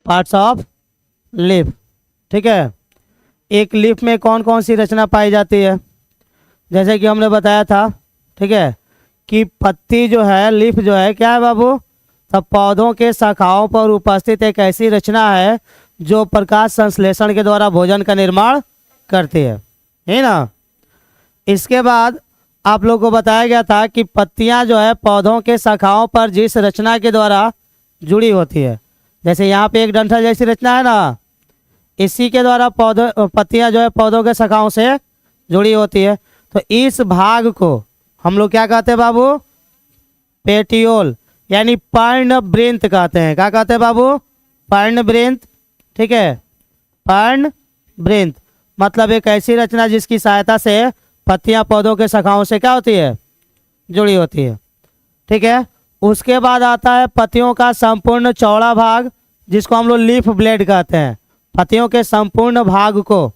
Parts of leaf. ठीक है, एक लीफ में कौन कौन सी रचना पाई जाती है? जैसे कि हमने बताया था, ठीक है, कि पत्ती जो है, लीफ जो है, क्या है बाबू? सब पौधों के शाखाओं पर उपस्थित एक ऐसी रचना है जो प्रकाश संश्लेषण के द्वारा भोजन का निर्माण करती है ना। इसके बाद आप लोगों को बताया गया था कि पत्तियां जो है पौधों के शाखाओं पर जिस रचना के द्वारा जुड़ी होती है, जैसे यहाँ पे एक डंठल जैसी रचना है ना, इसी के द्वारा पत्तियां जो है पौधों के शाखाओं से जुड़ी होती है। तो इस भाग को हम लोग क्या कहते हैं बाबू? पेटियोल यानी पर्णवृंत कहते हैं। क्या कहते हैं बाबू? पर्णवृंत। ठीक है, पर्णवृंत मतलब एक ऐसी रचना जिसकी सहायता से पत्तियां पौधों के शाखाओं से क्या होती है? जुड़ी होती है। ठीक है, उसके बाद आता है पत्तियों का संपूर्ण चौड़ा भाग, जिसको हम लोग लीफ ब्लेड कहते हैं। पत्तियों के संपूर्ण भाग को,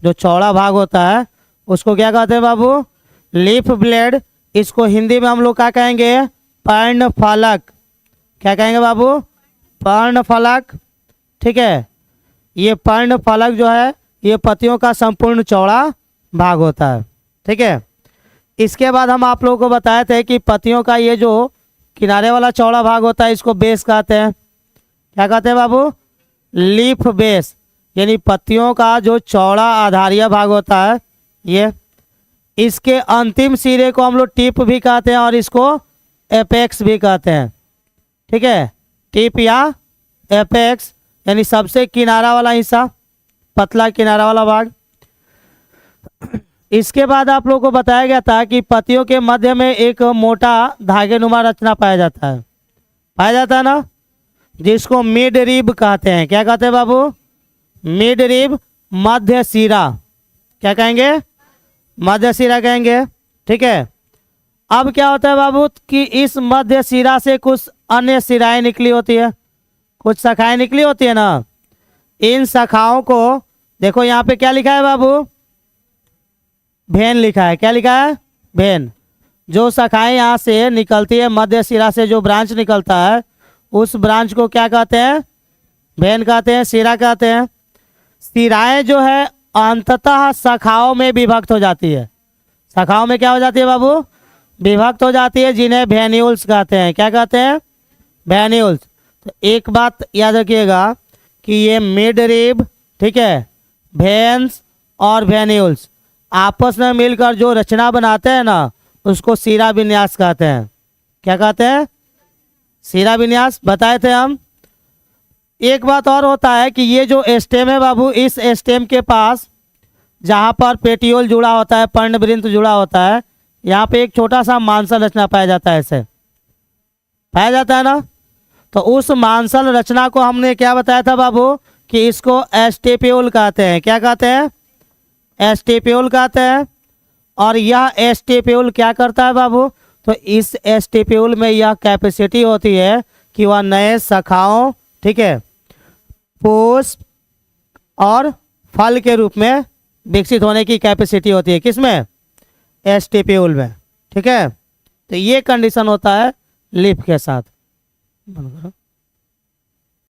जो चौड़ा भाग होता है, उसको क्या कहते हैं बाबू? Leaf blade. इसको हिंदी में हम लोग क्या कहेंगे? पर्णफलक। क्या कहेंगे बाबू? पर्णफलक। ठीक है, ये पर्णफलक जो है ये पत्तियों का संपूर्ण चौड़ा भाग होता है। ठीक है, इसके बाद हम आप लोगों को बताए थे कि पत्तियों का ये जो किनारे वाला चौड़ा भाग होता है इसको बेस कहते हैं। क्या कहते हैं बाबू? Leaf base. यानी पत्तियों का जो चौड़ा आधारीय भाग होता है ये, इसके अंतिम सिरे को हम लोग टिप भी कहते हैं और इसको एपेक्स भी कहते हैं। ठीक है, टिप या एपेक्स यानी सबसे किनारा वाला हिस्सा, पतला किनारा वाला भाग। इसके बाद आप लोगों को बताया गया था कि पत्तियों के मध्य में एक मोटा धागेनुमा रचना पाया जाता है ना, जिसको मिड रिब कहते हैं। क्या कहते हैं बाबू? मिड रिब, मध्य सिरा। क्या कहेंगे? मध्य सिरा कहेंगे। ठीक है, अब क्या होता है बाबू कि इस मध्य सिरा से कुछ अन्य सिराएं निकली होती है, कुछ शाखाएं निकली होती है ना। इन शाखाओं को देखो, यहाँ पे क्या लिखा है बाबू? भेन लिखा है। क्या लिखा है? भेन। जो शाखाएं यहाँ से निकलती है, मध्य सिरा से जो ब्रांच निकलता है, उस ब्रांच को क्या कहते हैं? भेन कहते हैं, सिरा कहते हैं। सिराएं जो है अंततः शाखाओं में विभक्त हो जाती है। शाखाओं में क्या हो जाती है बाबू? विभक्त हो जाती है, जिन्हें वेन्यूल्स कहते हैं। क्या कहते हैं? वेन्यूल्स। तो एक बात याद रखिएगा कि ये मिड रिब, ठीक है, वेन्स और वेन्यूल्स आपस में मिलकर जो रचना बनाते हैं ना, उसको सिरा विन्यास कहते हैं। क्या कहते हैं? सिरा विन्यास बताए थे हम। एक बात और होता है कि ये जो स्टेम है बाबू, इस स्टेम के पास जहाँ पर पेटियोल जुड़ा होता है, पर्णवृंत जुड़ा होता है, यहाँ पे एक छोटा सा मांसल रचना पाया जाता है। ऐसे पाया जाता है ना। तो उस मांसल रचना को हमने क्या बताया था बाबू कि इसको एस्टेपियोल कहते हैं। क्या कहते हैं? एस्टेपियोल कहते हैं। और यह एस्टेपियोल क्या करता है बाबू? तो इस एस्टेपियोल में यह कैपेसिटी होती है कि वह नए शाखाओं, ठीक है, पुष्प और फल के रूप में विकसित होने की कैपेसिटी होती है। किसमें? एस्टेपियोल में। ठीक है, तो ये कंडीशन होता है लीफ के साथ। बंद करो।